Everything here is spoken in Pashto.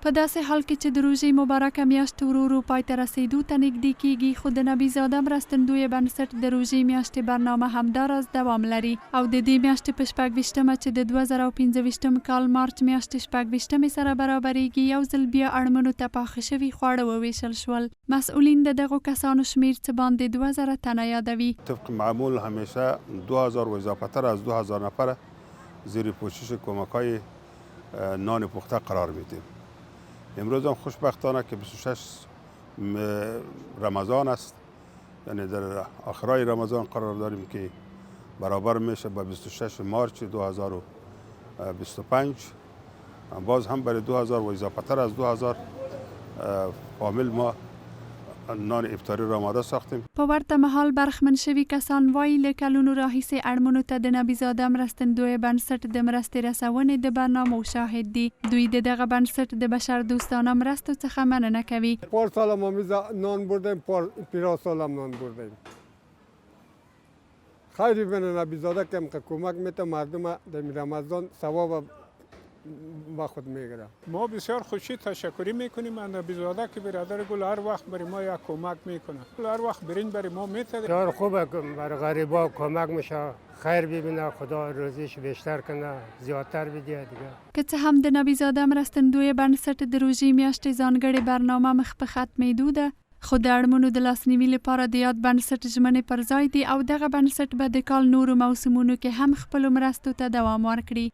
په داسې حال کې چې د روژې مبارکه میاشت ورو ورو پای ته رسېدو ته نږدې کیږي، خو د نبي زاده مرستندویه بنسټ د روژې میاشتې برنامه همداراز دوام لري او د دې میاشتې په 26مه چې د 2015 کال مارچ میاشتې 26مې سره برابرېږي، یو ځل بیا اړمنو ته پاخه شوي خواړه وویشل شول. مسئولین د دغو کسانو شمیر څه باندې 2000 تنه یادوي. طبق معمول همیشه 2000 و اضافه تر از 2000 نفر زیر پوشش کمک‌های نان پخته قرار میدیم. امروز هم خوشبختانه که 26 رمضان است، یعنی در آخرای رمضان قرار داریم که برابر میشه با 26 مارچ 2025. باز هم برای 2000 و اضافه تر از 2000 فامیل ما نان افطاری را آماده ساختیم. په ورته مهال برخمن شوي کسان وایي له کلونو راهیسې اړمنو ته د نبي زاده مرستندویه بنسټ د مرستې رسونې د برنامو شاهد دي. دوی د دغه بنسټ د بشر دوستانه مرستو څخه مننه کوي. پار سال ما نان بردیم، پیرا سال هم نان بردیم. خیلی به نبی زاده که کمک میته مردم در رمضان ثواب با خود میگیره. ما بسیار خوشی تشکری میکنیم از نبی زاده که برادر گل هر وقت برای ما یک کمک میکنه. هر وقت برین برای ما میته. بسیار خوبه که برای غریبا کمک میشه، خیر ببینه، خدا روزیش بیشتر کنه، زیادتر بده دیگه. که څه هم د نبي زاده مرستندویه بنسټ د روژې میاشتې ځانګړې برنامه مخ په ختمېدو ده، خو د اړمنو د لاسنیوي لپاره د یاد بنسټ ژمنې پر ځای دي او دغه بنسټ به د کال نورو موسمونو کې هم خپلو مرستو ته دوام ورکړي.